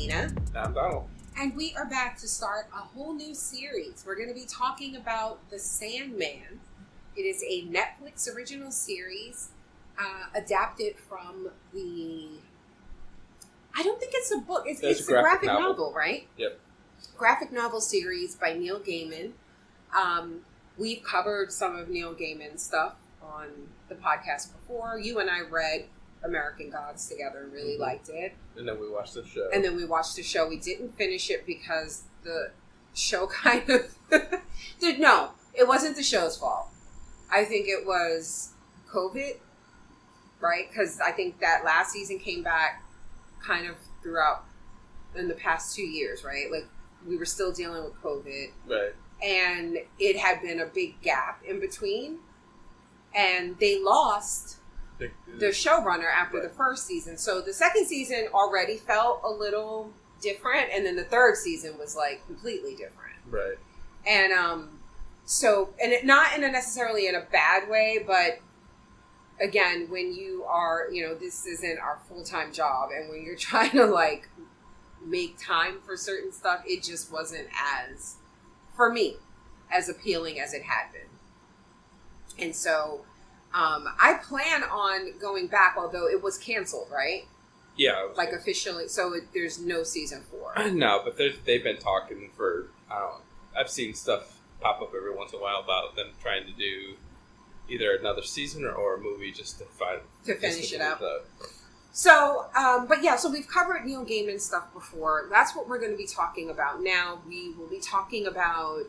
Tina. I'm Donald. And we are back to start a whole new series. We're going to be talking about The Sandman. It is a Netflix original series adapted from the... I don't think it's a book. It's a graphic novel, right? Yep. Graphic novel series by Neil Gaiman. We've covered some of Neil Gaiman's stuff on the podcast before. You and I read American Gods together and really liked it. And then we watched the show. We didn't finish it because the show kind of... No, it wasn't the show's fault. I think it was COVID, right? Because I think that last season came back kind of throughout in the past 2 years, right? Like, we were still dealing with COVID. Right. And it had been a big gap in between. And they lost the showrunner after the first season. So the second season already felt a little different. And then the third season was, like, completely different. Right. And, not in a necessarily in a bad way, but again, when you are, this isn't our full-time job, and when you're trying to, like, make time for certain stuff, it just wasn't as, for me, as appealing as it had been. And so, I plan on going back, although it was canceled, right? Yeah. Like, officially, so there's no season 4. No, but they've been talking for, I don't know, I've seen stuff pop up every once in a while about them trying to do either another season or a movie just to finish it out. So, so we've covered Neil Gaiman stuff before. That's what we're going to be talking about now. We will be talking about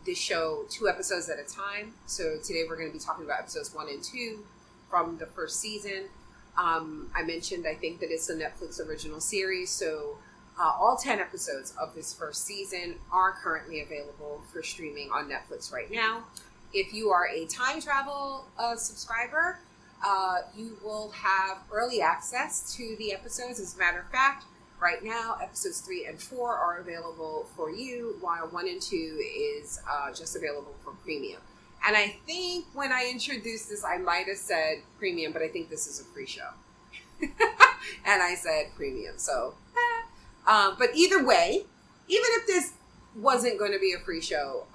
this show 2 episodes at a time. So today we're going to be talking about episodes 1 and 2 from the first season. I mentioned, I think, that it's a Netflix original series. So all 10 episodes of this first season are currently available for streaming on Netflix right now. If you are a time travel subscriber, you will have early access to the episodes. As a matter of fact, right now, episodes 3 and 4 are available for you, while 1 and 2 is just available for premium. And I think when I introduced this, I might have said premium, but I think this is a free show. And I said premium, so... but either way, even if this wasn't going to be a free show,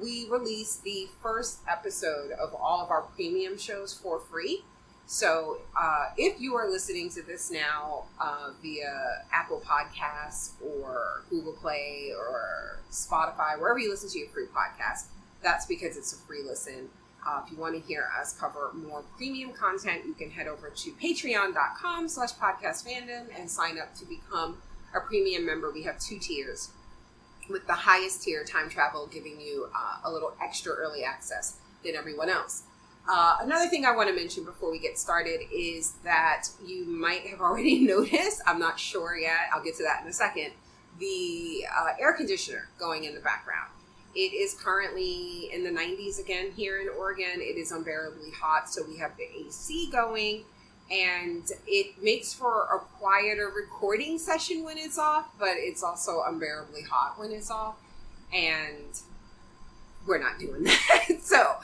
we released the first episode of all of our premium shows for free. So if you are listening to this now via Apple Podcasts or Google Play or Spotify, wherever you listen to your free podcast, that's because it's a free listen. If you want to hear us cover more premium content, you can head over to patreon.com/podcastfandom and sign up to become a premium member. We have 2 tiers, with the highest tier, time travel, giving you a little extra early access than everyone else. Another thing I want to mention before we get started is that you might have already noticed, I'm not sure yet, I'll get to that in a second, the air conditioner going in the background. It is currently in the 90s again here in Oregon. It is unbearably hot, so we have the AC going. And it makes for a quieter recording session when it's off, but it's also unbearably hot when it's off. And we're not doing that. So,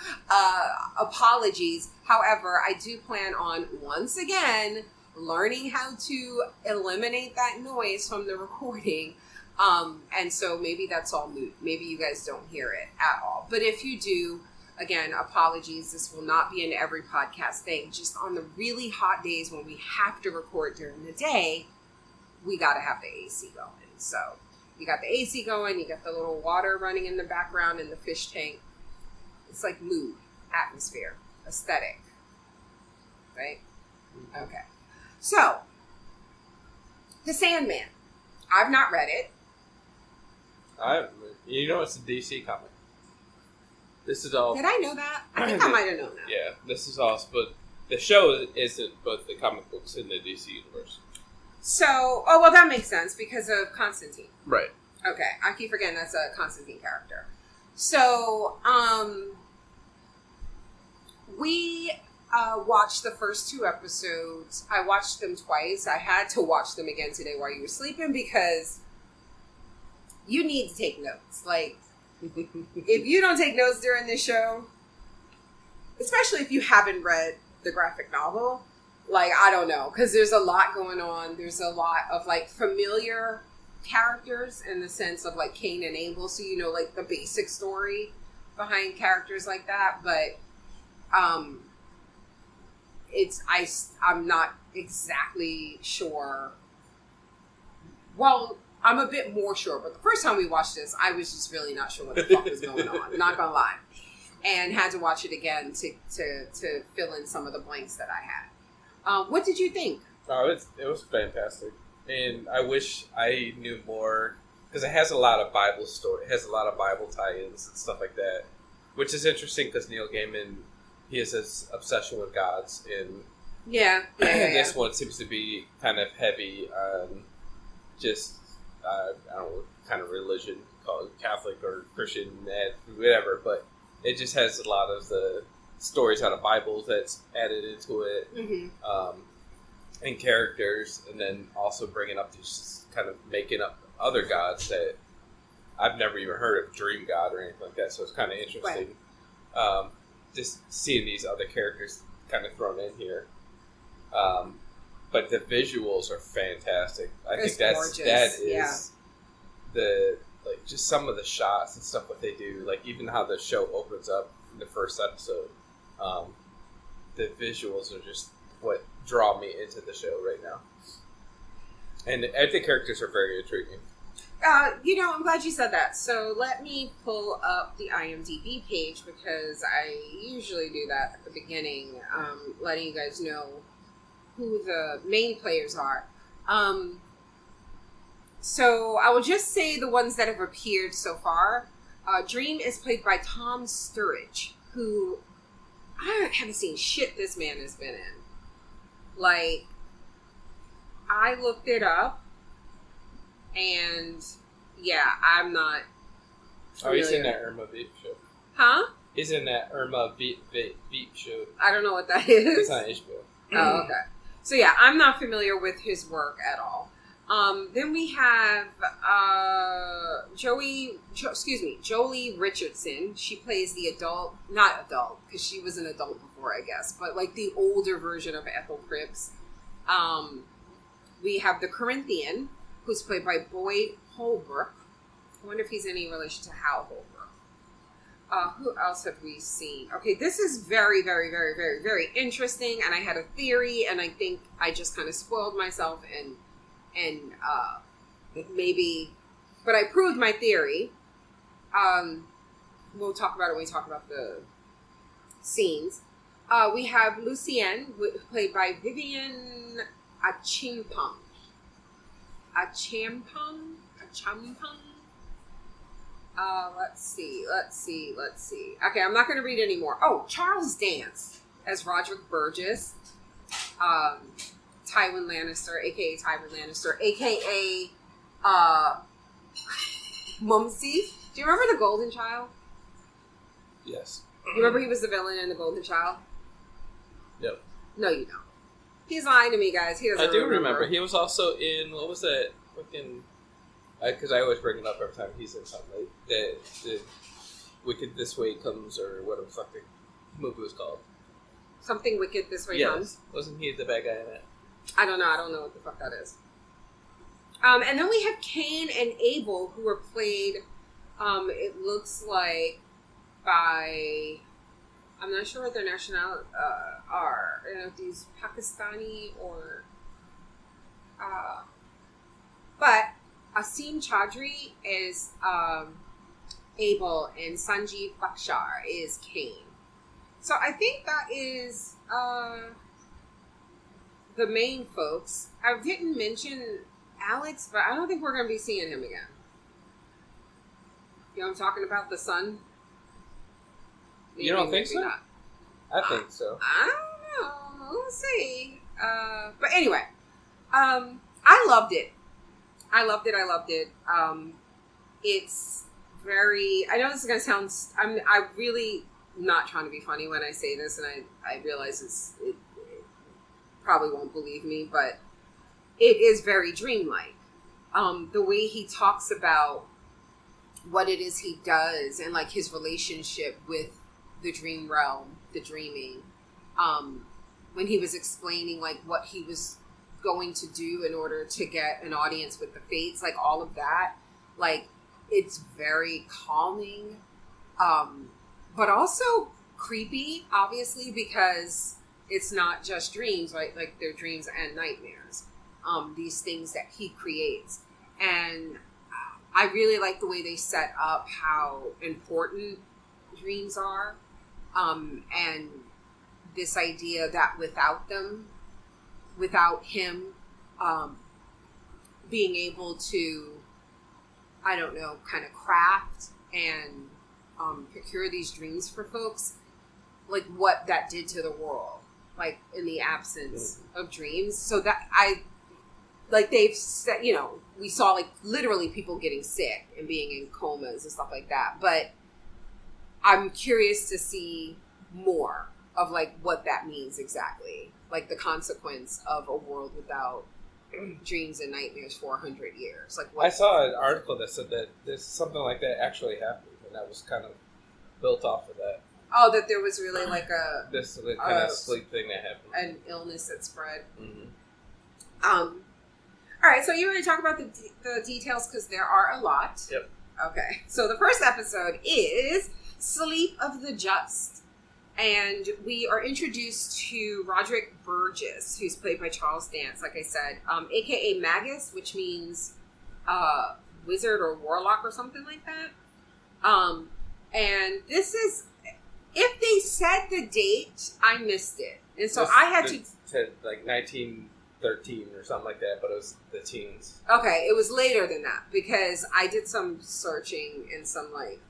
apologies. However, I do plan on, once again, learning how to eliminate that noise from the recording. And so maybe that's all moot. Maybe you guys don't hear it at all. But if you do... Again, apologies. This will not be an every podcast thing. Just on the really hot days when we have to record during the day, we got to have the AC going. So you got the AC going, you got the little water running in the background in the fish tank. It's like mood, atmosphere, aesthetic. Right? Okay. So, The Sandman. I've not read it. It's a DC comic. This is all. Did I know that? I think I might have known that. Yeah, this is all, but the show isn't both the comic books in the DC universe. So, that makes sense because of Constantine. Right. Okay, I keep forgetting that's a Constantine character. So, we watched the first 2 episodes. I watched them twice. I had to watch them again today while you were sleeping because you need to take notes. Like, if you don't take notes during this show, especially if you haven't read the graphic novel, like, I don't know, because there's a lot going on. There's a lot of, like, familiar characters in the sense of like Cain and Abel, so you know like the basic story behind characters like that, but I'm not exactly sure. Well, I'm a bit more sure, but the first time we watched this, I was just really not sure what the fuck was going on. Not gonna lie, and had to watch it again to fill in some of the blanks that I had. What did you think? Oh, it was fantastic, and I wish I knew more because it has a lot of Bible story. It has a lot of Bible tie-ins and stuff like that, which is interesting because Neil Gaiman, he has this obsession with gods, and this one seems to be kind of heavy on just I don't know what kind of religion, call it Catholic or Christian, whatever, but it just has a lot of the stories out of Bible that's added into it, and characters, and then also bringing up these kind of making up other gods that I've never even heard of, Dream God or anything like that. So it's kind of interesting, just seeing these other characters kind of thrown in here. But the visuals are fantastic. I think that is the like just some of the shots and stuff what they do. Like even how the show opens up in the first episode. The visuals are just what draw me into the show right now, and I think characters are very intriguing. I'm glad you said that. So let me pull up the IMDb page because I usually do that at the beginning, letting you guys know who the main players are. So I will just say the ones that have appeared so far. Dream is played by Tom Sturridge, who I haven't seen shit this man has been in. Like, I looked it up, and yeah, I'm not familiar. Oh, he's in that Irma Veep show. Huh? He's in that Irma Veep show. I don't know what that is. It's on HBO. Oh, okay. So yeah, I'm not familiar with his work at all. Then we have Jolie Richardson. She plays the not adult, because she was an adult before, I guess, but like the older version of Ethel Cripps. We have the Corinthian, who's played by Boyd Holbrook. I wonder if he's any relation to Hal Holbrook. Who else have we seen? Okay, this is very, very, very, very, very interesting, and I had a theory, and I think I just kind of spoiled myself and maybe, but I proved my theory. We'll talk about it when we talk about the scenes. We have Lucienne, played by Vivian Achimpong. Let's see. Okay, I'm not going to read anymore. Oh, Charles Dance as Roderick Burgess. Tywin Lannister, a.k.a. Tywin Lannister, a.k.a. Mumsy. Do you remember The Golden Child? Yes. You remember he was the villain in The Golden Child? Yep. No, you don't. He's lying to me, guys. He doesn't I do remember. He was also in, what was that? Fucking... Because I always bring it up every time he's in something. Like the Wicked This Way Comes, or whatever the fuck the movie was called. Something Wicked This Way Comes? Wasn't he the bad guy in it? I don't know what the fuck that is. And then we have Cain and Abel, who are played, it looks like, by, I'm not sure what their nationality are. I don't know if these Pakistani or, but Asim Chaudhry is Abel, and Sanjeev Bakshar is Cain. So I think that is the main folks. I didn't mention Alex, but I don't think we're going to be seeing him again. You know what I'm talking about? The son? Maybe, you don't think so? Not. I think so. I don't know. We'll see. But anyway, I loved it. It's very... I know this is going to sound... I'm really not trying to be funny when I say this, and I realize it probably won't believe me, but it is very dreamlike. The way he talks about what it is he does and like his relationship with the dream realm, the dreaming, when he was explaining like what he was going to do in order to get an audience with the fates, like all of that, like it's very calming, but also creepy, obviously, because it's not just dreams, right? Like they're dreams and nightmares, these things that he creates. And I really like the way they set up how important dreams are, and this idea that without them, without him being able to, I don't know, kind of craft and procure these dreams for folks, like what that did to the world, like in the absence of dreams. So that like they've said, you know, we saw like literally people getting sick and being in comas and stuff like that. But I'm curious to see more of like what that means exactly, like the consequence of a world without dreams and nightmares for 100 years. Like what? I saw an article that said that this something like that actually happened, and that was kind of built off of that. Oh, that there was really like this kind of sleep thing that happened, an illness that spread. Mm-hmm. All right, so you want to talk about the details because there are a lot. Yep. Okay, so the first episode is Sleep of the Just. And we are introduced to Roderick Burgess, who's played by Charles Dance, like I said, a.k.a. Magus, which means wizard or warlock or something like that. And this is, if they said the date, I missed it. And so I had to... Said like 1913 or something like that, but it was the teens. Okay, it was later than that, because I did some searching and some, like,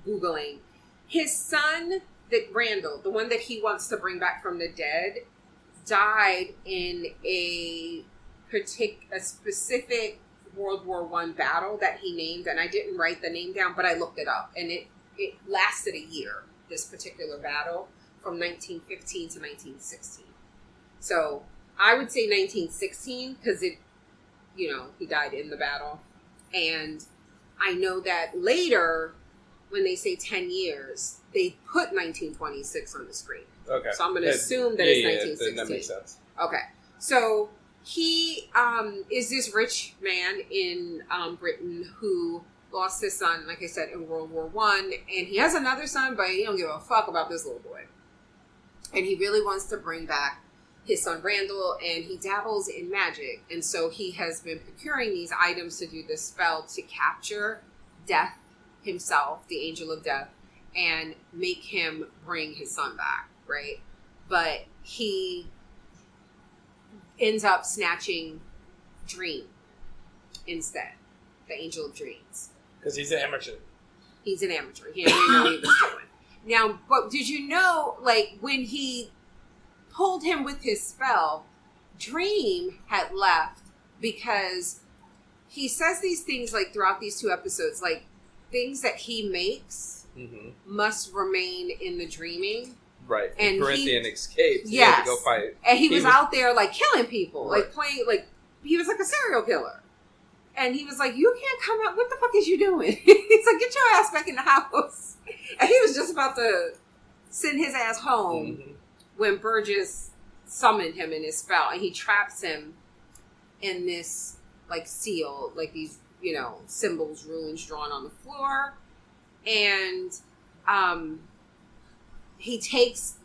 Googling. His son, Randall, the one that he wants to bring back from the dead, died in a specific World War I battle that he named, and I didn't write the name down, but I looked it up, and it lasted a year, this particular battle, from 1915 to 1916. So I would say 1916, because he died in the battle. And I know that later, when they say 10 years, they put 1926 on the screen. Okay. So I'm going to assume that it's 1916. That makes sense. Okay. So he is this rich man in Britain who lost his son, like I said, in World War I. And he has another son, but he don't give a fuck about this little boy. And he really wants to bring back his son Randall, and he dabbles in magic. And so he has been procuring these items to do this spell to capture Death himself, the angel of death, and make him bring his son back, right? But he ends up snatching Dream instead, the angel of dreams. Because he's an amateur. He's an amateur. He didn't know what he was doing. Now, but did you know, like, when he pulled him with his spell, Dream had left because he says these things, like, throughout these two episodes, like, things that he makes must remain in the dreaming. Right. And Corinthian escaped. Yes. He had to go fight. And he was out there, like, killing people. Right. Like, playing, like, he was like a serial killer. And he was like, you can't come out. What the fuck is you doing? He's like, get your ass back in the house. And he was just about to send his ass home when Burgess summoned him in his spell. And he traps him in this, like, seal, like these, symbols, runes drawn on the floor. And he takes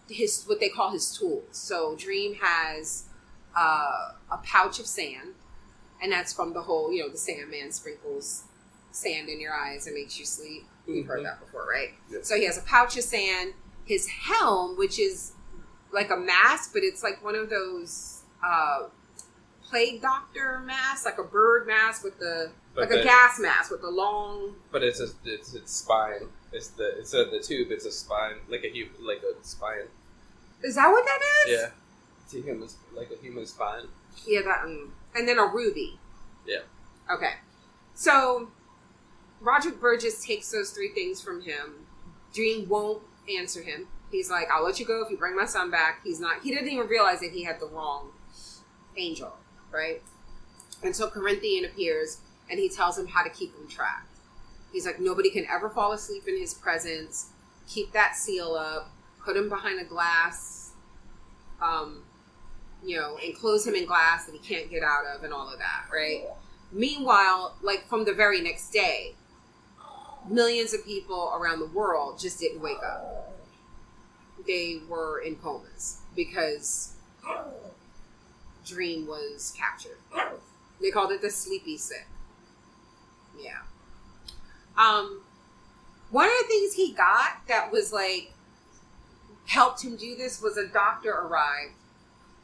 his what they call his tools. So Dream has a pouch of sand, and that's from the whole, the Sandman sprinkles sand in your eyes and makes you sleep. You've heard that before, right? Yep. So he has a pouch of sand, his helm, which is like a mask, but it's like one of those plague doctor masks, like a bird mask with a gas mask with the long. But it's spine. Instead of the tube, it's a spine, like a spine. Is that what that is? Yeah, it's a human spine. Yeah, that. And then a ruby. Yeah. Okay. So Roderick Burgess takes those three things from him. Dream won't answer him. He's like, I'll let you go if you bring my son back. He didn't even realize that he had the wrong angel, right? Until Corinthian appears and he tells him how to keep him trapped. He's like, nobody can ever fall asleep in his presence. Keep that seal up. Put him behind a glass enclose him in glass that he can't get out of and all of that, right? Meanwhile, like from the very next day, millions of people around the world just didn't wake up. They were in comas because Dream was captured. They called it the sleepy sick. Yeah. One of the things he got that was like helped him do this was a doctor arrived.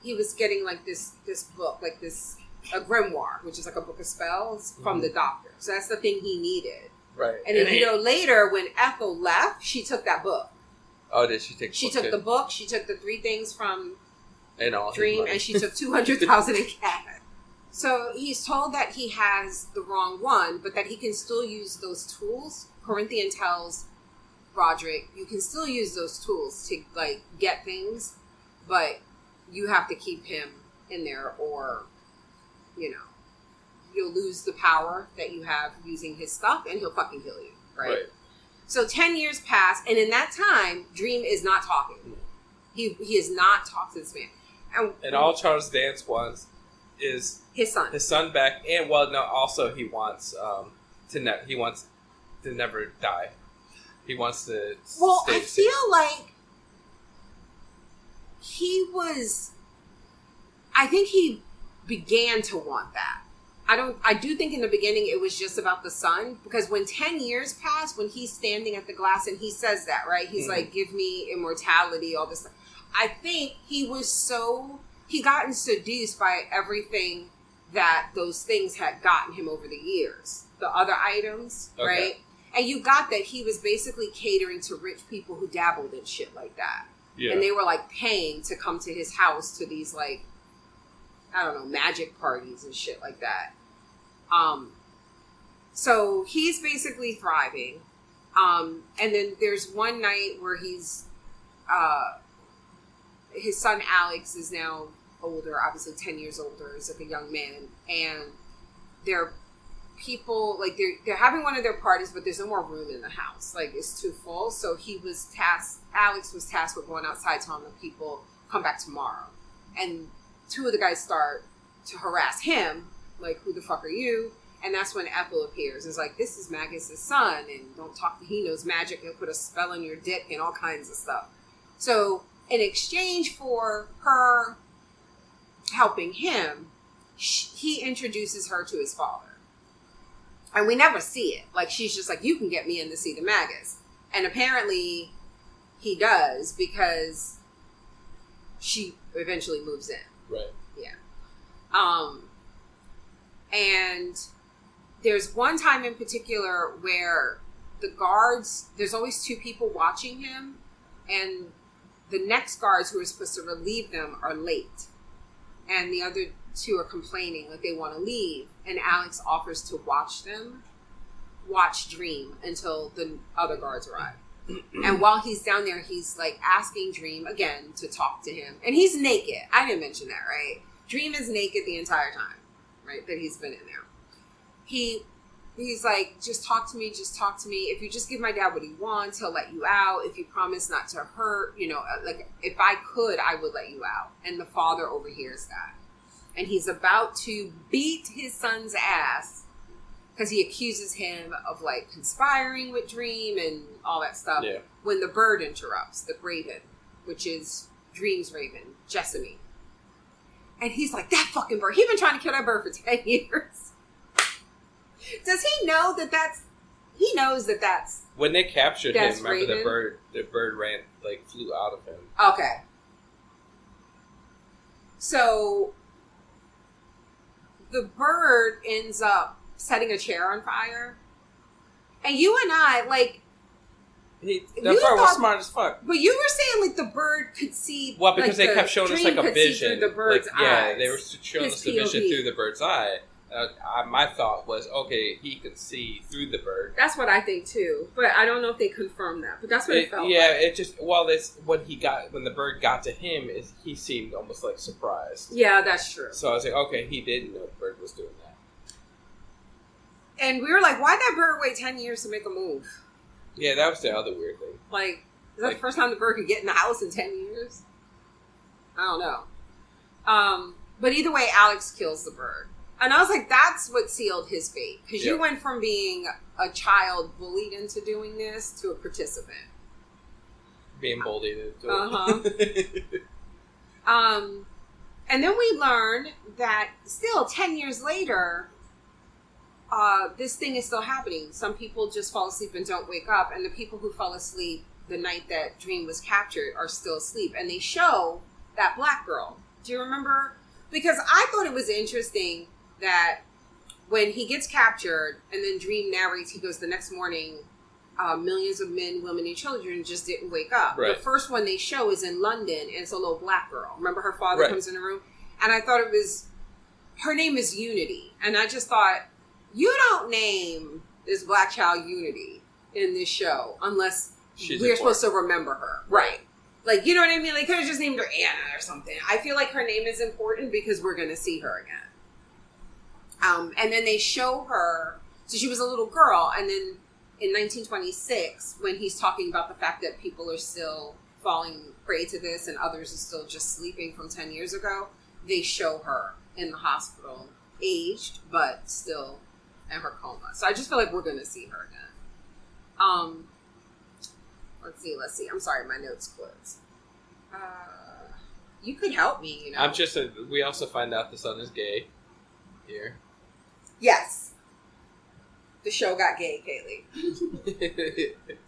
He was getting like this book, like a grimoire, which is like a book of spells from the doctor. So that's the thing he needed. Right. And then, later when Ethel left, she took that book. Oh, did she take? She took the book. She took the 3 things from all Dream, and she took 200,000 in cash. So he's told that he has the wrong one, but that he can still use those tools. Corinthian tells Roderick, you can still use those tools to like get things, but you have to keep him in there, or you'll lose the power that you have using his stuff, and he'll fucking kill you, right? So 10 years pass, and in that time, Dream is not talking. He has not talked to this man. And all Charles Dance wants is his son back, and also he wants to never die. He wants to. Well, stay I feel like I think he began to want that. I do think in the beginning it was just about the son, because when 10 years passed, when he's standing at the glass and he says that, right? He's like, give me immortality, all this stuff. I think he gotten seduced by everything that those things had gotten him over the years. The other items, right? And you got that he was basically catering to rich people who dabbled in shit like that. Yeah. And they were like paying to come to his house to these like, I don't know, magic parties and shit like that. So he's basically thriving. And then there's one night where his son Alex is now older, obviously 10 years older, is like a young man, and they're people like they're having one of their parties, but there's no more room in the house, like it's too full. So Alex was tasked with going outside telling the people come back tomorrow, and 2 of the guys start to harass him, like, who the fuck are you? And that's when Ethel appears. It's like, this is Magus' son, and don't talk to, he knows magic, he'll put a spell on your dick and all kinds of stuff. So in exchange for her helping him, he introduces her to his father. And we never see it. Like, she's just like, you can get me in to see the Magus. And apparently he does, because she eventually moves in. Right. Yeah. And there's one time in particular where the guards, there's always 2 people watching him, and the next guards who are supposed to relieve them are late. And the other 2 are complaining, like they want to leave. And Alex offers to watch Dream until the other guards arrive. And while he's down there, he's like asking Dream again to talk to him. And he's naked. I didn't mention that, right? Dream is naked the entire time, right? That he's been in there. He's like, just talk to me. If you just give my dad what he wants, he'll let you out. If you promise not to hurt, like if I could, I would let you out. And the father overhears that. And he's about to beat his son's ass because he accuses him of like conspiring with Dream and all that stuff. Yeah. When the bird interrupts, the raven, which is Dream's raven, Jessamy. And he's like, that fucking bird. He's been trying to kill that bird for 10 years. Does he know he knows that that's... When they captured him, remember Raven? the bird flew out of him. Okay. So, the bird ends up setting a chair on fire. And you and I, like... The bird was smart as fuck. But you were saying, like, the bird could see... Well, because they kept showing us, like, a vision. Through the bird's eyes. Yeah, they were showing us the vision through the bird's eye. My thought was, okay, he could see through the bird. That's what I think, too. But I don't know if they confirmed that. But that's what it felt like. Yeah, it just... Well, it's when the bird got to him, he seemed almost, like, surprised. Yeah, that's true. So I was like, okay, he didn't know the bird was doing that. And we were like, why'd that bird wait 10 years to make a move? Yeah, that was the other weird thing. Like, is that the first time the bird could get in the house in 10 years? I don't know. But either way, Alex kills the bird. And I was like, that's what sealed his fate. Because you went from being a child bullied into doing this to a participant. Being bullied into it. And then we learned that still 10 years later, this thing is still happening. Some people just fall asleep and don't wake up. And the people who fell asleep the night that Dream was captured are still asleep. And they show that black girl. Do you remember? Because I thought it was interesting that when he gets captured and then Dream narrates, he goes the next morning, millions of men, women, and children just didn't wake up. Right. The first one they show is in London, and it's a little black girl. Remember her father comes in the room? And I thought her name is Unity. And I just thought, you don't name this black child Unity in this show unless we're supposed to remember her. Right. Like, you know what I mean? Like, could have just named her Anna or something. I feel like her name is important because we're going to see her again. And then they show her, so she was a little girl, and then in 1926, when he's talking about the fact that people are still falling prey to this and others are still just sleeping from 10 years ago, they show her in the hospital, aged, but still in her coma. So I just feel like we're going to see her again. Let's see. I'm sorry, my notes closed. You could help me, you know. We also find out the son is gay here. Yes. The show got gay, Kaylee.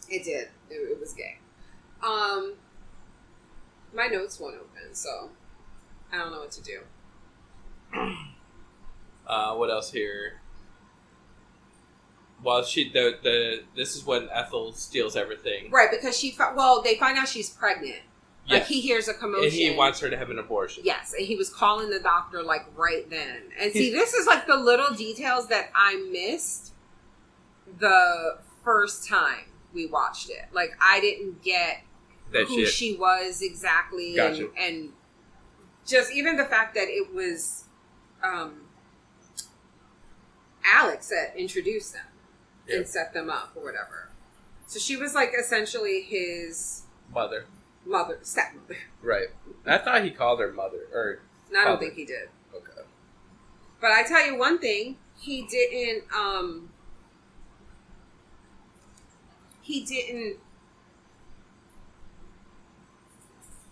It did. It was gay. My notes won't open, so I don't know what to do. What else here? Well, this is when Ethel steals everything. Right, because they find out she's pregnant. Like, he hears a commotion. And he wants her to have an abortion. Yes, and he was calling the doctor, like, right then. And see, this is, like, the little details that I missed the first time we watched it. Like, I didn't get who she was exactly. Gotcha. And just even the fact that it was Alex that introduced them and set them up or whatever. So she was, like, essentially his... stepmother. Right. I thought he called her mother. No, I don't think he did. Okay. But I tell you one thing, he didn't,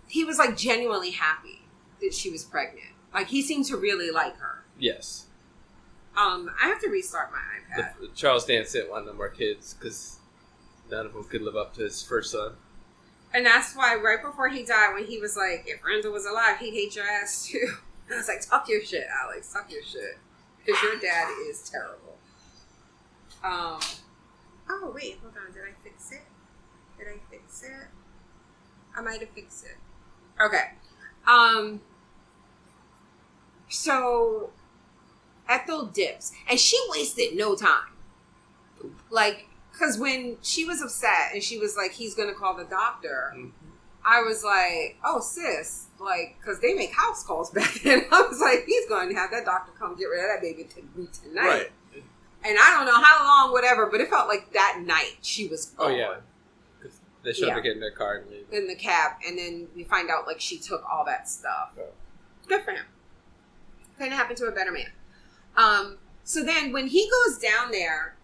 he was, like, genuinely happy that she was pregnant. Like, he seemed to really like her. Yes. I have to restart my iPad. Charles Dance didn't want no more kids because none of them could live up to his first son. And that's why right before he died, when he was like, if Randall was alive, he'd hate your ass too. I was like, talk your shit, Alex. Talk your shit. Because your dad is terrible. Oh, wait. Hold on. Did I fix it? I might have fixed it. Okay. So, Ethel dips. And she wasted no time. Like... Because when she was upset and she was like, he's going to call the doctor, I was like, oh, sis. Like, because they make house calls back then. I was like, he's going to have that doctor come get rid of that baby tonight. Right. And I don't know how long, whatever, but it felt like that night she was gone. Oh, yeah. Because they showed her get in their car and leave. In the cab. And then we find out, like, she took all that stuff. Oh. Good for him. Couldn't happen to a better man. So then when he goes down there,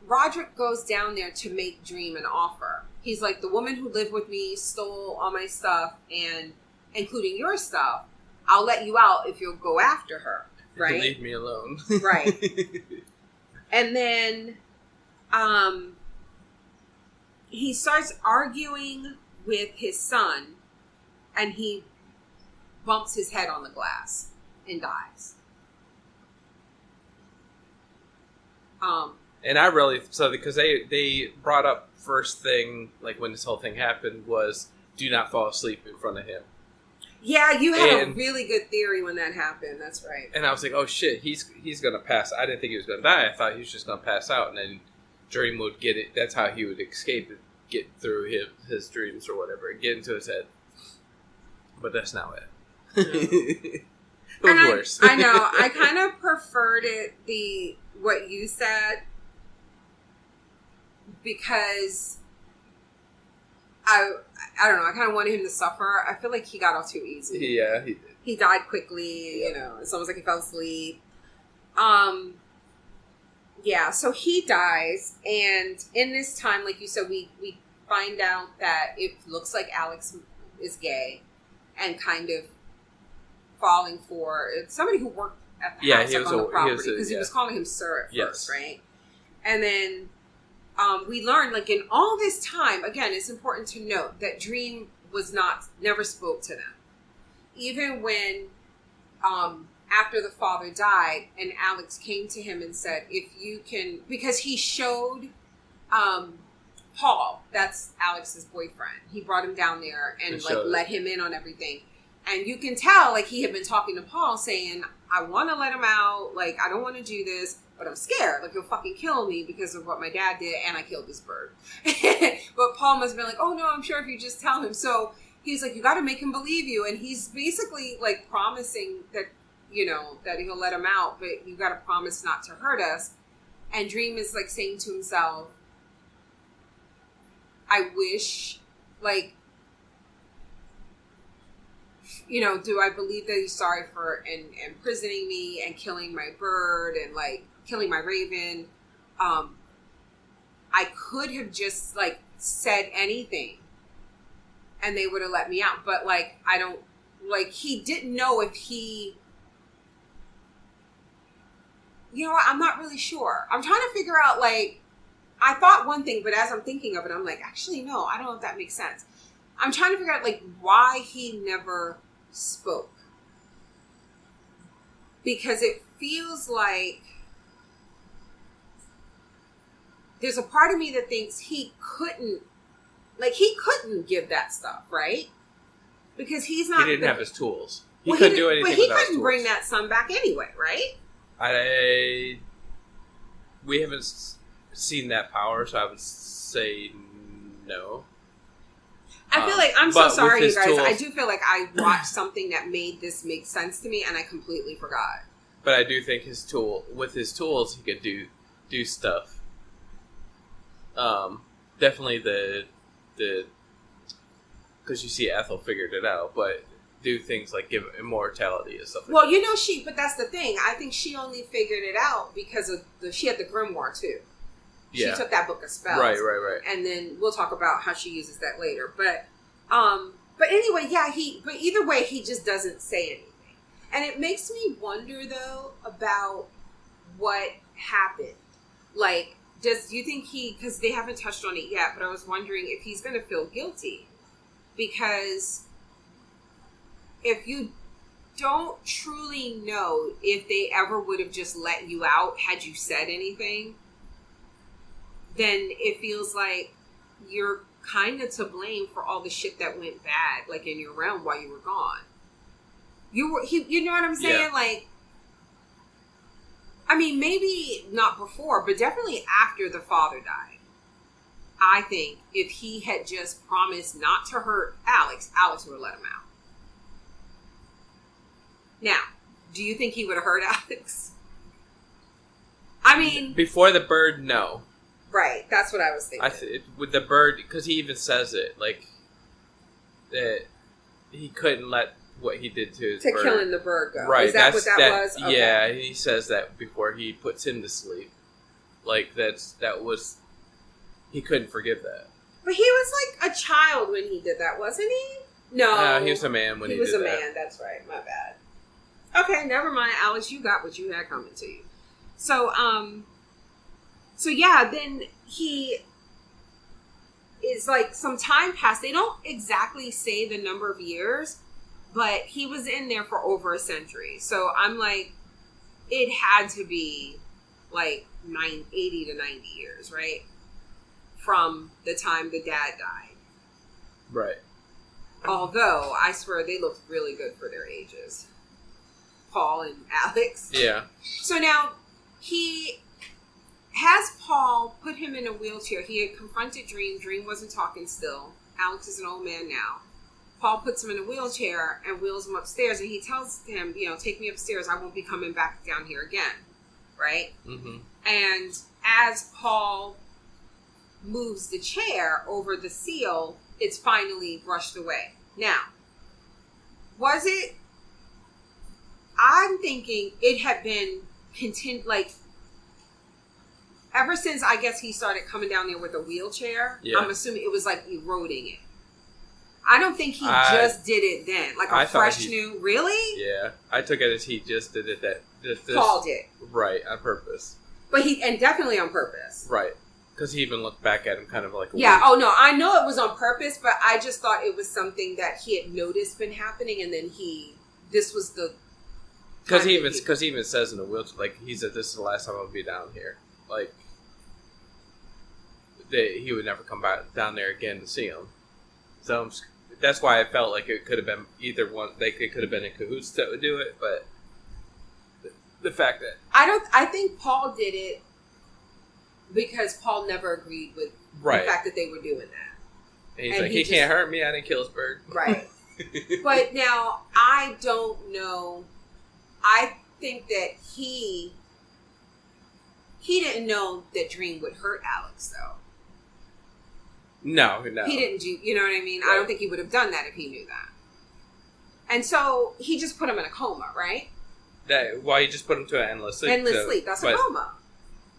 Roderick goes down there to make Dream an offer. He's like, the woman who lived with me stole all my stuff, and including your stuff. I'll let you out if you'll go after her. Right? Leave me alone. Right. And then he starts arguing with his son, and he bumps his head on the glass and dies. And I really, because they brought up first thing, like when this whole thing happened, was do not fall asleep in front of him. Yeah, you had a really good theory when that happened. That's right. And I was like, oh shit, he's going to pass. I didn't think he was going to die. I thought he was just going to pass out, and then Dream would get it. That's how he would escape it, get through his dreams or whatever, and get into his head. But that's not it. It was worse. I know. I kind of preferred what you said, because I don't know. I kind of wanted him to suffer. I feel like he got off too easy. Yeah, he did. he died quickly. You know, it's almost like he fell asleep. Yeah, so he dies, and in this time, like you said, we find out that it looks like Alex is gay and kind of falling for somebody who worked at the house, like on the property, because he was calling him sir at first, right? And then we learned, like, in all this time, again, it's important to note that Dream never spoke to them. Even when, after the father died, and Alex came to him and said, if you can, because he showed Paul, that's Alex's boyfriend, he brought him down there and like let him in on everything. And you can tell, like, he had been talking to Paul saying, I want to let him out, like, I don't want to do this, but I'm scared, like, he'll fucking kill me because of what my dad did, and I killed this bird. But Paul must have been like, oh no, I'm sure if you just tell him. So he's like, you got to make him believe you. And he's basically like promising that, you know, that he'll let him out, but you got to promise not to hurt us. And Dream is like saying to himself, I wish, like, you know, do I believe that he's sorry for imprisoning me and killing my bird and like killing my raven? I could have just like said anything and they would have let me out. But like, I don't, like, he didn't know if he, you know what, I'm not really sure. I'm trying to figure out, like, I thought one thing, but as I'm thinking of it, I'm like, actually, no, I don't know if that makes sense. I'm trying to figure out, like, why he never spoke. Because it feels like there's a part of me that thinks he couldn't give that stuff, right? Because he's not... He didn't have his tools. He couldn't do anything without his tools. But he couldn't bring that son back anyway, right? We haven't seen that power, so I would say no. I feel like, I'm so sorry, you guys. Tools, I do feel like I watched something that made this make sense to me, and I completely forgot. But I do think with his tools, he could do stuff. Definitely the because you see Ethel figured it out, but do things like give immortality and stuff like that. Well, you know, but that's the thing. I think she only figured it out because of she had the grimoire too. She took that book of spells. Right. And then we'll talk about how she uses that later. But anyway, yeah, but either way, he just doesn't say anything. And it makes me wonder, though, about what happened. Like, do you think because they haven't touched on it yet, but I was wondering if he's going to feel guilty. Because if you don't truly know if they ever would have just let you out had you said anything, then it feels like you're kind of to blame for all the shit that went bad, like, in your realm while you were gone. You know what I'm saying? Yeah. Like, I mean, maybe not before, but definitely after the father died. I think if he had just promised not to hurt Alex would have let him out. Now, do you think he would have hurt Alex? I mean... Before the bird, no. Right, that's what I was thinking. With the bird, because he even says it, like, that he couldn't let what he did to his bird. To killing the bird go. Right. Is that what that was? Okay. Yeah, he says that before he puts him to sleep. Like, that was... He couldn't forgive that. But he was like a child when he did that, wasn't he? No. He was a man when he did that. He was a man, that's right. My bad. Okay, never mind, Alex. You got what you had coming to you. So yeah, then he is like, some time passed. They don't exactly say the number of years, but he was in there for over a century. So I'm like, it had to be like 80 to 90 years, right? From the time the dad died. Right. Although, I swear, they looked really good for their ages. Paul and Alex. Yeah. So now, he has Paul put him in a wheelchair. He had confronted Dream. Dream wasn't talking still. Alex is an old man now. Paul puts him in a wheelchair and wheels him upstairs, and he tells him, you know, take me upstairs. I won't be coming back down here again. Right? Mm-hmm. And as Paul moves the chair over the seal, it's finally brushed away. Now, was it I'm thinking it had been like ever since I guess he started coming down there with a wheelchair. Yeah. I'm assuming it was like eroding it. I don't think he just did it then, like a fresh new. Really? Yeah, I took it as he just did it. Paul did, right, on purpose. But and definitely on purpose, right? Because he even looked back at him, kind of like yeah. Oh no, I know it was on purpose, but I just thought it was something that he had noticed been happening, and then this was the because he even says in the wheelchair, like he said, "This is the last time I'll be down here." Like he would never come back down there again to see him. So that's why I felt like it could have been either one. Like it could have been in cahoots that would do it, but the fact that I think Paul did it because Paul never agreed with the fact that they were doing that. And he's like, he can't hurt me. I didn't kill his bird. Right. But now I don't know. I think that he didn't know that Dream would hurt Alex, though. No. He didn't do, you know what I mean? Right. I don't think he would have done that if he knew that. And so he just put him in a coma, right? He just put him to an endless sleep. Endless sleep. That's a coma.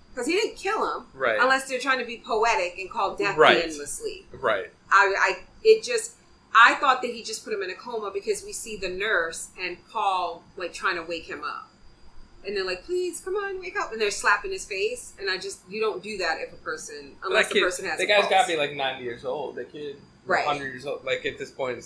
Because he didn't kill him. Right. Unless they're trying to be poetic and call death the endless sleep. Right. I thought that he just put him in a coma because we see the nurse and Paul, like, trying to wake him up. And they're like, please, come on, wake up. And they're slapping his face. And you don't do that if a person, unless the person has a pulse. The guy's got to be like 90 years old. The kid, 100 years old. Like, at this point,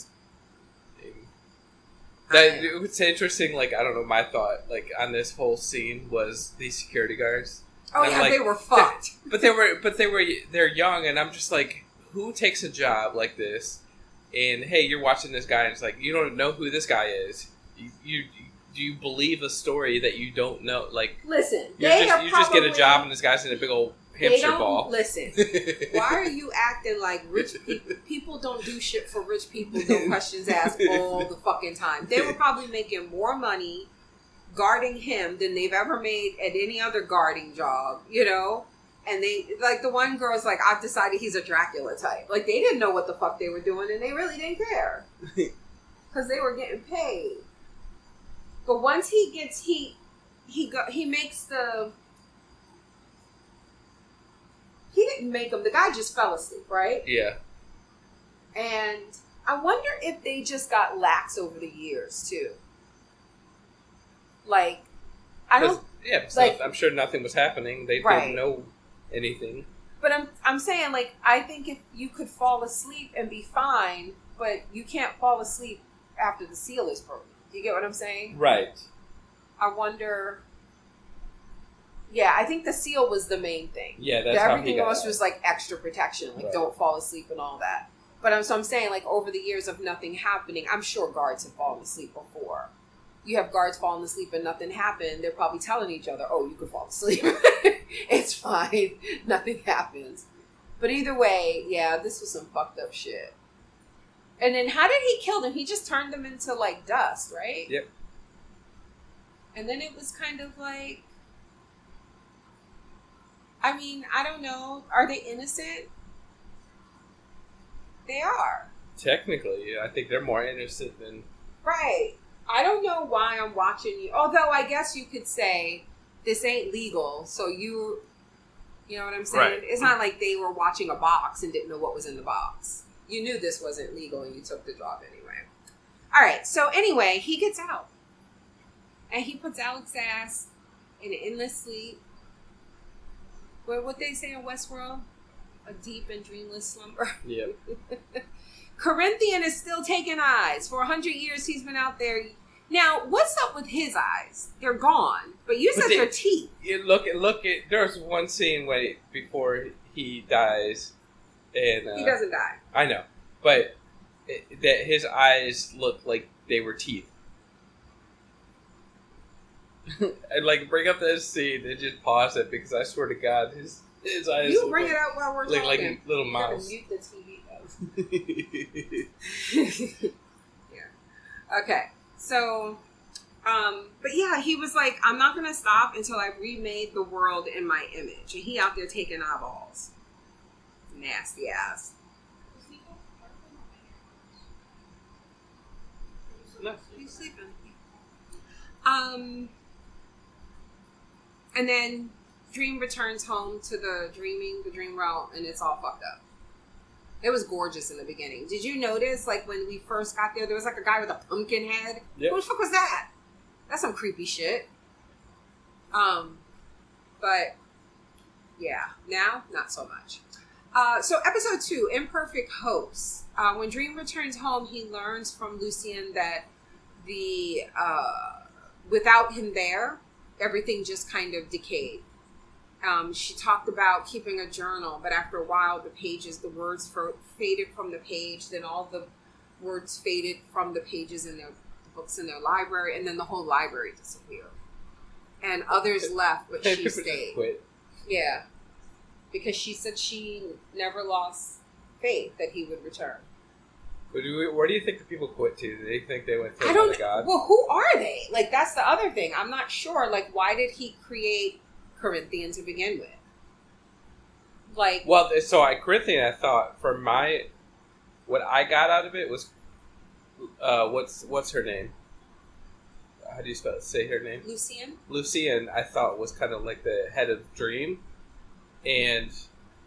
it's interesting, like, I don't know, my thought, like, on this whole scene was these security guards. Oh, yeah, like, they were fucked. They're young, and I'm just like, who takes a job like this? And, hey, you're watching this guy, and it's like, you don't know who this guy is. Do you believe a story that you don't know? Like, listen, you just get a job and this guy's in a big old hamster ball. Listen, why are you acting like rich people don't do shit for rich people? No questions asked all the fucking time. They were probably making more money guarding him than they've ever made at any other guarding job, you know? And they, like, the one girl's like, I've decided he's a Dracula type. Like, they didn't know what the fuck they were doing, and they really didn't care. Because they were getting paid. But once he gets, he makes the, he didn't make him, the guy just fell asleep, right? Yeah. And I wonder if they just got lax over the years, too. Like, I don't, yeah, like, I'm sure nothing was happening. They didn't know anything. But I'm saying, like, I think if you could fall asleep and be fine, but you can't fall asleep after the seal is broken. You get what I'm saying? Right. I wonder. Yeah, I think the seal was the main thing. Yeah, that's how everything else was like extra protection, like don't fall asleep and all that. But I'm saying, like, over the years of nothing happening, I'm sure guards have fallen asleep before. You have guards falling asleep and nothing happened. They're probably telling each other, "Oh, you can fall asleep. It's fine. Nothing happens." But either way, yeah, this was some fucked up shit. And then how did he kill them? He just turned them into, like, dust, right? Yep. And then it was kind of like, I mean, I don't know. Are they innocent? They are. Technically, I think they're more innocent than... Right. I don't know why I'm watching you. Although I guess you could say, this ain't legal, so you know what I'm saying? Right. It's not like they were watching a box and didn't know what was in the box. You knew this wasn't legal and you took the job anyway. All right. So anyway, he gets out. And he puts Alex's ass in an endless sleep. What they say in Westworld? A deep and dreamless slumber. Yep. Corinthian is still taking eyes. For 100 years he's been out there. Now, what's up with his eyes? They're gone. But you said they're teeth. Look at there's one scene before he dies. And, he doesn't die. I know, but that his eyes look like they were teeth. I'd like bring up that scene and just pause it because I swear to God, his eyes. You bring it up while we're talking. Like a little mouse. Mute the TV. Yeah. Okay. So, but yeah, he was like, I'm not going to stop until I've remade the world in my image. And he out there taking eyeballs. Nasty ass. No. He's sleeping. And then Dream returns home to the dream realm, and it's all fucked up. It was gorgeous in the beginning. Did you notice, like, when we first got there was like a guy with a pumpkin head? Yep. Who the fuck was that? That's some creepy shit. But yeah, now not so much. So episode 2, Imperfect Hosts. When Dream returns home, he learns from Lucien that without him there, everything just kind of decayed. She talked about keeping a journal, but after a while, the words faded from the page. Then all the words faded from the pages in the books in their library, and then the whole library disappeared. And others left, but she stayed. Quit. Yeah, because she said she never lost faith that he would return. Where do you think the people quit to? Do they think they went to the God? Well, who are they? Like, that's the other thing. I'm not sure. Like, why did he create Corinthian to begin with? Like, well, so Corinthian, I thought what I got out of it was, what's her name? How do you say her name? Lucien. Lucien, I thought was kind of like the head of Dream, and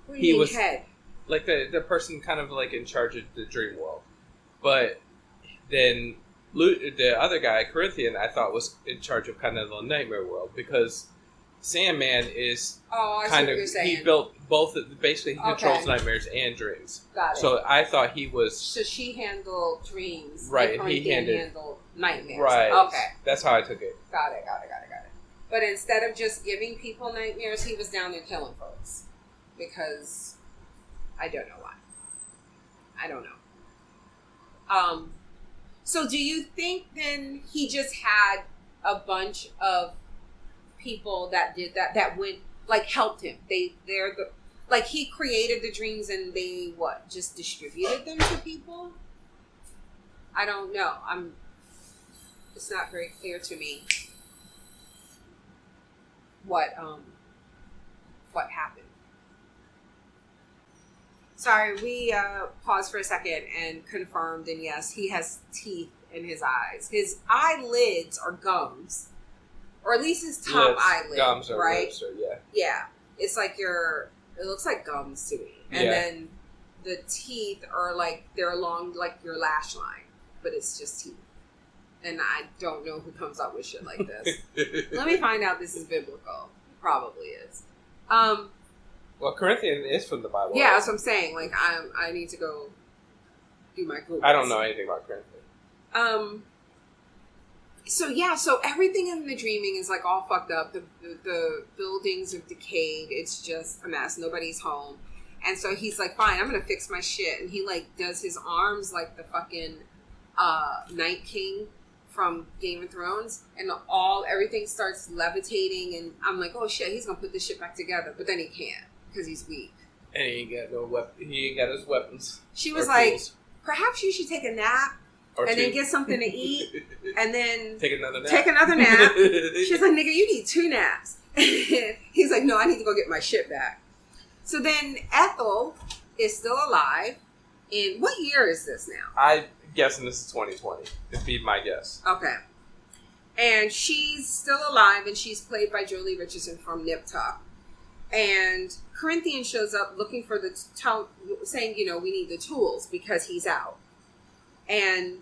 what do you mean head? Like the person kind of like in charge of the dream world. But then the other guy, Corinthian, I thought was in charge of kind of the nightmare world, because Sandman is kind of, he built both, basically he controls nightmares and dreams. Got it. So I thought he was... So she handled dreams. Right. And he handled nightmares. Right. Okay. That's how I took it. Got it. But instead of just giving people nightmares, he was down there killing folks. Because I don't know why. I don't know. So do you think then he just had a bunch of people that did that went, like, helped him? Like, he created the dreams and they just distributed them to people? I don't know. It's not very clear to me what happened. Sorry, we paused for a second and confirmed, and yes, he has teeth in his eyes. His eyelids are gums, or at least his top eyelid, gums are right? Lips, yeah. Yeah, it's like it looks like gums to me, and then the teeth are like they're along like your lash line, but it's just teeth. And I don't know who comes up with shit like this. Let me find out this is biblical. It probably is. Well, Corinthian is from the Bible. Yeah, that's what I'm saying. Like, I need to go do my Google. I don't know anything about Corinthian. So everything in the dreaming is like all fucked up. The buildings are decayed. It's just a mess. Nobody's home. And so he's like, fine, I'm gonna fix my shit. And he like does his arms like the fucking Night King from Game of Thrones, and everything starts levitating, and I'm like, oh shit, he's gonna put this shit back together, but then he can't because he's weak. And he ain't got no weapon. He ain't got his weapons. She was like, perhaps you should take a nap then get something to eat, and then take another nap. She's like, nigga, you need 2 naps. He's like, no, I need to go get my shit back. So then Ethel is still alive. In what year is this now? I'm guessing this is 2020. It'd be my guess. Okay. And she's still alive, and she's played by Jolie Richardson from Nip Tuck. And Corinthian shows up looking for saying, we need the tools because he's out. And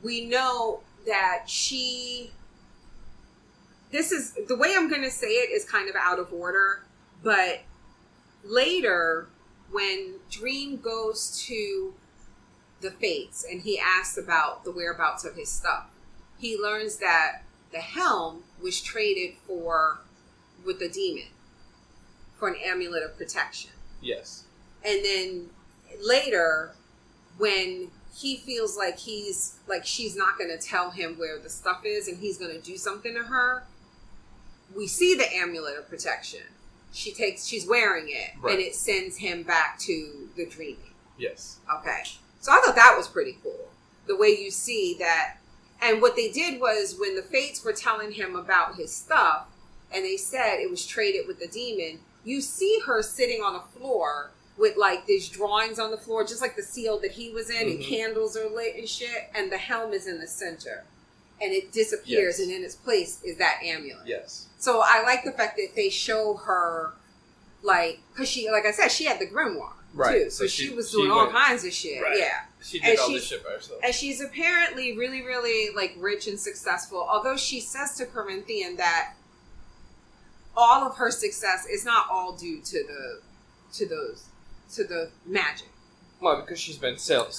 we know that this is, the way I'm going to say it is kind of out of order, but later when Dream goes to the Fates and he asks about the whereabouts of his stuff, he learns that the helm was traded with a demon for an amulet of protection. Yes. And then later, when he feels like she's not going to tell him where the stuff is and he's going to do something to her, we see the amulet of protection. She's wearing it, right, and it sends him back to the dreaming. Yes. Okay. So I thought that was pretty cool. The way you see that. And what they did was when the Fates were telling him about his stuff and they said it was traded with the demon, you see her sitting on a floor with like these drawings on the floor, just like the seal that he was in, and candles are lit and shit, and the helm is in the center. and it disappears, Yes. and in its place is that amulet. Yes. So I like the fact that they show her, like, because she, like I said, she had the grimoire, right. too. So she was she doing all went- kinds of shit. right. Yeah. She did all this shit by herself. And she's apparently really, really, like, rich and successful. Although she says to Corinthian that all of her success is not all due to the magic. Well, because she's been selling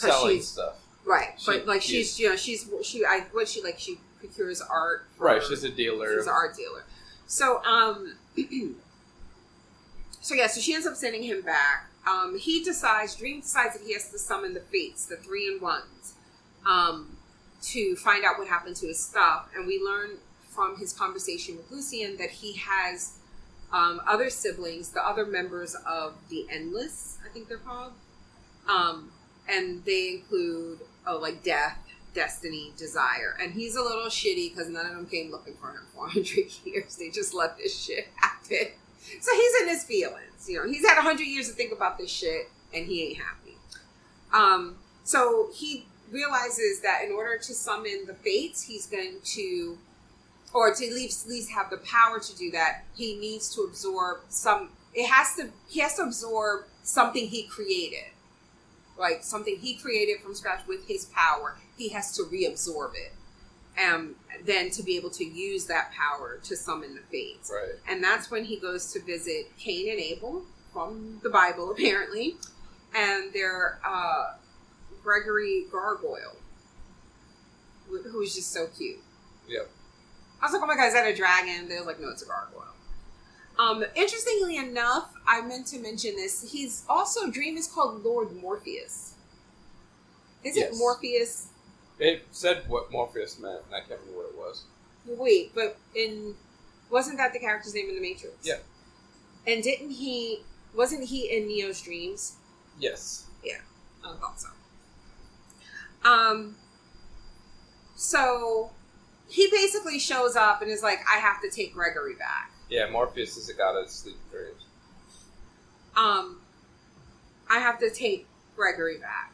stuff. Right. But, like, she procures art. Right, she's a dealer. She's an art dealer. So, so she ends up sending him back. Dream decides that he has to summon the Fates, the 3-in-1s, to find out what happened to his stuff. And we learn from his conversation with Lucian that he has other siblings, the other members of the Endless, I think they're called. And they include, like, Death, Destiny, Desire. And he's a little shitty because none of them came looking for him for 100 years. They just let this shit happen. So he's in his feelings. You know, he's had 100 years to think about this shit, and he ain't happy. So he realizes that in order to summon the Fates, he's going to, or to at least have the power to do that, he needs to absorb he has to absorb something he created. Like, something he created from scratch with his power, he has to reabsorb it. And then to be able to use that power to summon the Fates. Right. And that's when he goes to visit Cain and Abel, from the Bible, apparently. And they're Gregory Gargoyle, who's just so cute. Yep. I was like, oh my God, is that a dragon? They were like, no, it's a gargoyle. Interestingly enough, I meant to mention this. Dream is called Lord Morpheus. Is it Morpheus? It said what Morpheus meant, and I can't remember what it was. Wait, but wasn't that the character's name in The Matrix? Yeah. And wasn't he in Neo's dreams? Yes. Yeah, I thought so. So he basically shows up and is like, I have to take Gregory back. Yeah, Morpheus is a god of sleep dreams. I have to take Gregory back.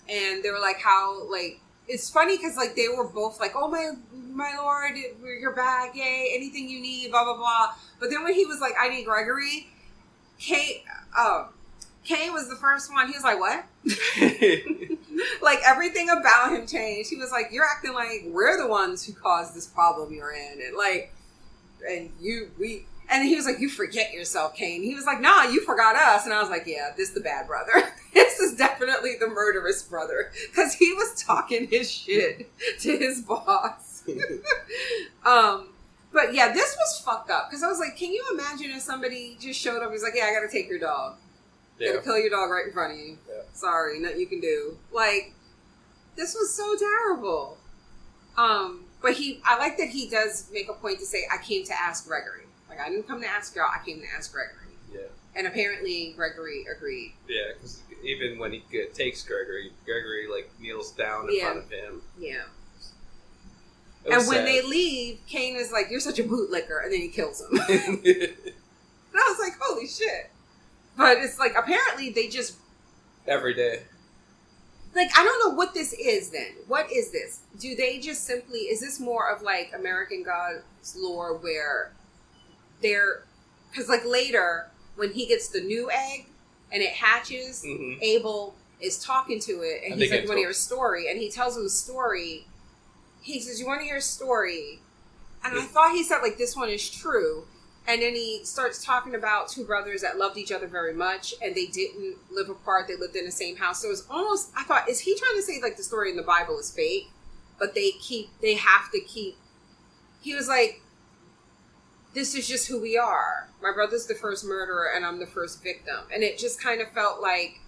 And they were like, how, like, it's funny because, like, they were both like, oh, my lord, you're back, yay, anything you need, blah, blah, blah. But then when he was like, I need Gregory, Kay was the first one. He was like, what? Like, everything about him changed. He was like, you're acting like we're the ones who caused this problem you're in. And, like, and he was like, you forget yourself, Cain. He was like, nah, you forgot us. And I was like, yeah, this is the bad brother. This is definitely the murderous brother. Because he was talking his shit to his boss. But yeah, this was fucked up. Because I was like, can you imagine if somebody just showed up and was like, yeah, I gotta take your dog. Yeah. Gotta kill your dog right in front of you. Yeah. Sorry, nothing you can do. Like, this was so terrible. But I like that he does make a point to say, I came to ask Gregory. Like, I didn't come to ask y'all, I came to ask Gregory. Yeah. And apparently Gregory agreed. Yeah, because even when he takes Gregory, like, kneels down in front of him. Yeah. And when they leave, Cain is like, you're such a bootlicker, and then he kills him. And I was like, holy shit. But it's like, apparently they just... Every day. Like, I don't know what this is then. What is this? Do they just simply... Is this more of, like, American Gods lore where they're... Because, like, later, when he gets the new egg and it hatches, Abel is talking to it, and he's like, you want to hear a story? And he tells him a story. He says, you want to hear a story? And I thought he said, like, this one is true. And then he starts talking about two brothers that loved each other very much, and they didn't live apart. They lived in the same house. So it was almost, I thought, is he trying to say, like, the story in the Bible is fake? But they have to keep, he was like, this is just who we are. My brother's the first murderer, and I'm the first victim. And it just kind of felt like,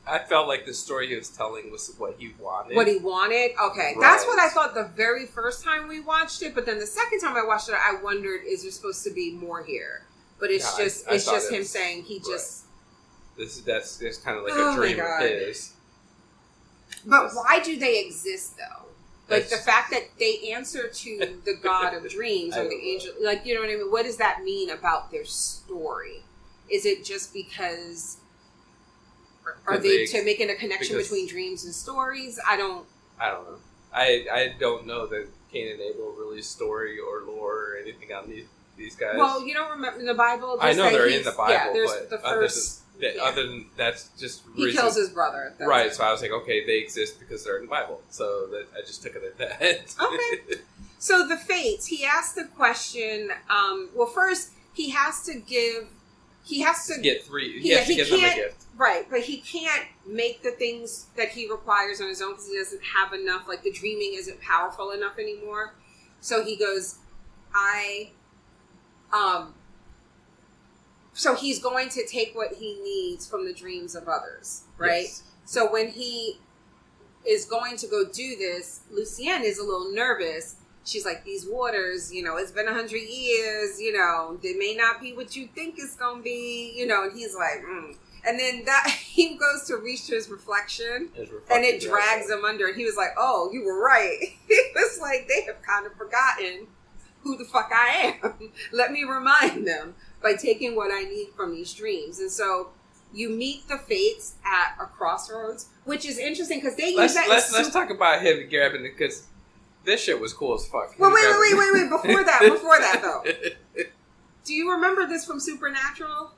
I felt like the story he was telling was what he wanted. What he wanted? Okay. Right. That's what I thought the very first time we watched it. But then the second time I watched it, I wondered, is there supposed to be more here? But it's just him saying he just... That's kind of like a dream of his. But why do they exist, though? Like, the fact that they answer to the god of dreams or the angel... Like, you know what I mean? What does that mean about their story? Is it just because... Are they making a connection between dreams and stories? I don't know. I don't know that Cain and Abel really story or lore or anything on these guys. Well, you don't remember in the Bible. I know they're in the Bible, yeah, there's but the first. other than that's just he kills his brother. Right, it. so I was like, okay, they exist because they're in the Bible. So I just took it at that. Okay. So the fates, he asked the question, well, first, he has to get three. He has to give them a gift. Right, but he can't make the things that he requires on his own because he doesn't have enough, like the dreaming isn't powerful enough anymore. So he goes, so he's going to take what he needs from the dreams of others, right? Yes. So when he is going to go do this, Lucienne is a little nervous. She's like, these waters, it's been 100 years, they may not be what you think it's going to be, and he's like, And then he goes to reach to his reflection and it drags him under. And he was like, oh, you were right. He was like, they have kind of forgotten who the fuck I am. Let me remind them by taking what I need from these dreams. And so you meet the fates at a crossroads, which is interesting because they use that. Let's talk about him grabbing it because this shit was cool as fuck. Well, wait. Before that though. Do you remember this from Supernatural?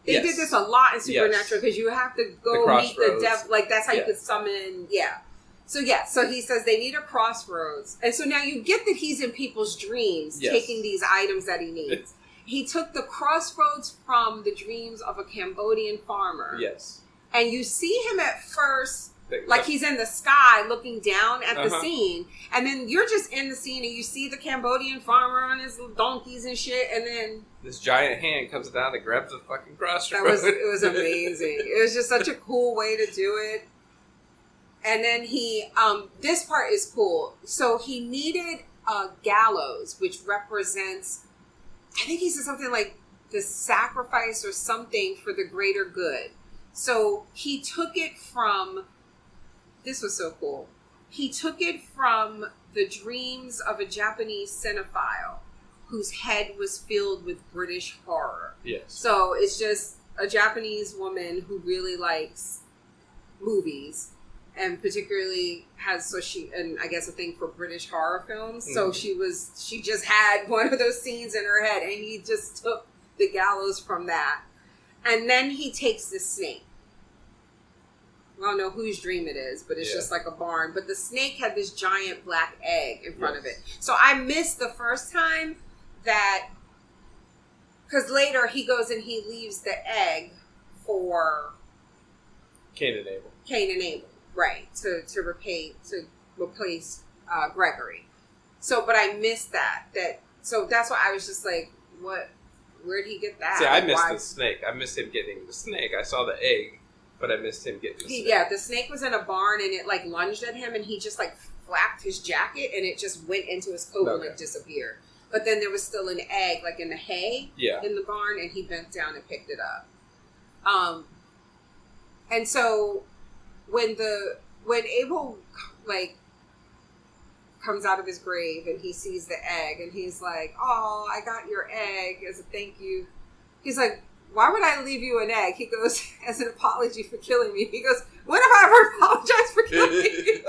They did this a lot in Supernatural because you have to go meet the devil. Like, that's how you could summon. Yeah. So he says they need a crossroads. And so now you get that he's in people's dreams taking these items that he needs. He took the crossroads from the dreams of a Cambodian farmer. Yes. And you see him at first, like he's in the sky looking down at the scene. And then you're just in the scene and you see the Cambodian farmer on his donkeys and shit. And then this giant hand comes down and grabs the fucking crossroads. It was amazing. It was just such a cool way to do it. And then this part is cool. So he needed a gallows, which represents, I think he said something like the sacrifice or something for the greater good. So he took it from, this was so cool. He took it from the dreams of a Japanese cinephile whose head was filled with British horror. Yes. So it's just a Japanese woman who really likes movies and particularly has, and I guess a thing for British horror films. Mm-hmm. So she just had one of those scenes in her head and he just took the gallows from that. And then he takes the snake. I don't know whose dream it is, but it's just like a barn. But the snake had this giant black egg in front of it. So I missed the first time that, because later he goes and he leaves the egg for Cain and Abel. Right, to replace Gregory. So, but I missed that. So that's why I was just like, what? Where'd he get that? See, I missed the snake. I missed him getting the snake. I saw the egg, but I missed him getting the snake. Yeah, the snake was in a barn and it like lunged at him and he just like flapped his jacket and it just went into his coat and like disappeared. But then there was still an egg like in the hay in the barn and he bent down and picked it up. And so when Abel like comes out of his grave and he sees the egg and he's like, oh, I got your egg as a thank you. He's like, why would I leave you an egg? He goes, as an apology for killing me. He goes, when have I ever apologized for killing you?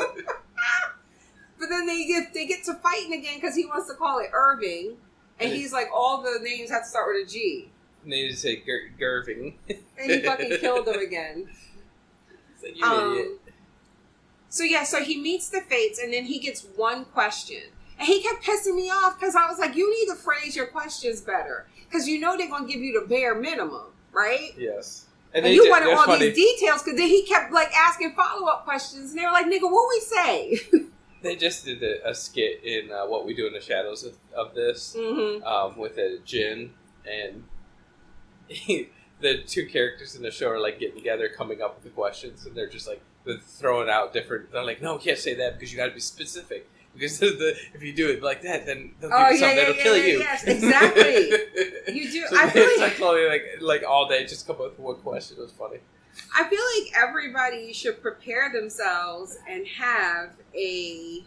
But then they get to fighting again because he wants to call it Irving. And he's like, all the names have to start with a G. And they just say Gerving. And he fucking killed him again. It's like, you idiot. So he meets the fates and then he gets one question. And he kept pissing me off because I was like, you need to phrase your questions better. Because you know they're going to give you the bare minimum, right? Yes. And you wanted all these details because then he kept like asking follow-up questions. And they were like, nigga, what we say? They just did a skit in What We Do in the Shadows of this with a Jin. And the two characters in the show are like getting together, coming up with the questions. And they're just like, they're throwing out different. They're like, no, we can't say that because you got to be specific. Because if you do it like that, then they'll give you something that'll kill you. Yes, exactly. You do. So I feel like all day, just come up with one question. It was funny. I feel like everybody should prepare themselves and have a.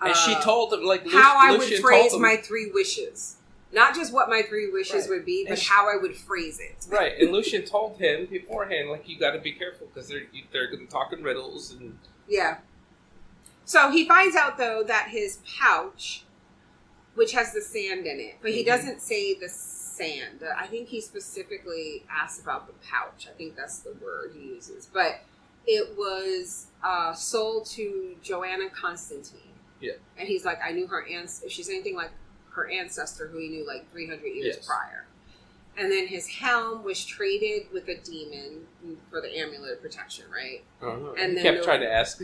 And she told him how I would phrase my 3 wishes. Not just what my 3 wishes would be, but how I would phrase it. Right, and Lucian told him beforehand, like, you got to be careful because they're talking riddles and. Yeah. So he finds out, though, that his pouch, which has the sand in it, but he doesn't say the sand. I think he specifically asks about the pouch. I think that's the word he uses. But it was sold to Joanna Constantine. Yeah. And he's like, I knew her if she's anything like her ancestor, who he knew like 300 years prior. And then his helm was traded with a demon for the amulet of protection, right? Uh-huh. And he then kept trying to ask.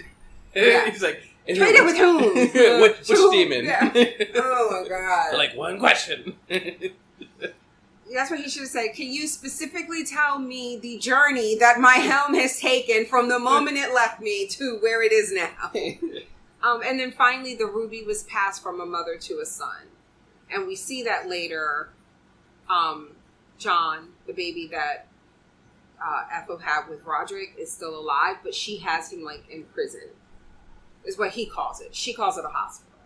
Yeah. He's like, traded with whom? Which demon? Yeah. Oh my god! Like, one question. That's what he should have said. Can you specifically tell me the journey that my helm has taken from the moment it left me to where it is now? And then finally, the ruby was passed from a mother to a son, and we see that later. John, the baby that Ethel had with Roderick, is still alive, but she has him like in prison, is what he calls it. She calls it a hospital,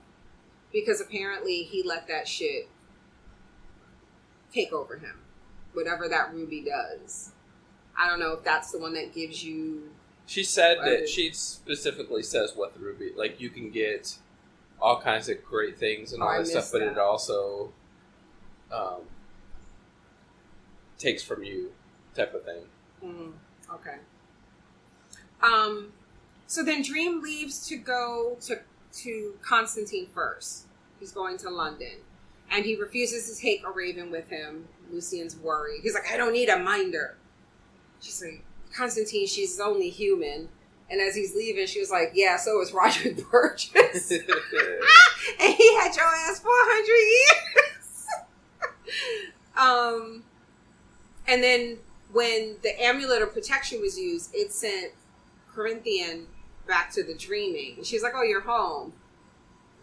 because apparently he let that shit take over him, whatever that ruby does. I don't know if that's the one that gives you... She said that she specifically says what the ruby... Like, you can get all kinds of great things and all that stuff, but it also takes from you, type of thing. Okay. So then Dream leaves to go to Constantine first. He's going to London. And he refuses to take a raven with him. Lucian's worried. He's like, I don't need a minder. She's like, Constantine, she's only human. And as he's leaving, she was like, yeah, so is Roderick Burgess. And he had your ass 400 years. And then when the amulet of protection was used, it sent Corinthian back to the dreaming. And she's like, oh, you're home.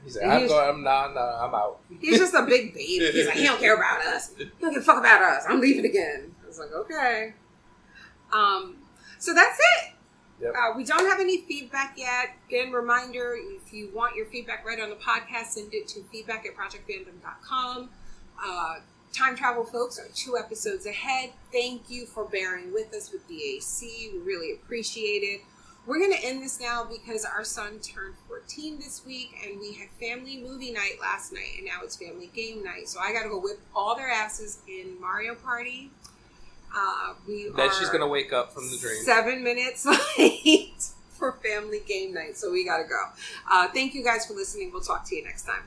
He's like, I'm out. He's just a big baby. He's like, he don't care about us. He don't give a fuck about us. I'm leaving again. I was like, okay. So that's it. Yep. We don't have any feedback yet. Again, reminder, if you want your feedback read on the podcast, send it to feedback@projectfandom.com. Time travel folks are 2 episodes ahead. Thank you for bearing with us with the AC. We really appreciate it. We're going to end this now because our son turned 14 this week, and we had family movie night last night, and now it's family game night. So I got to go whip all their asses in Mario Party. She's going to wake up from the dream. 7 minutes late for family game night, so we got to go. Thank you guys for listening. We'll talk to you next time.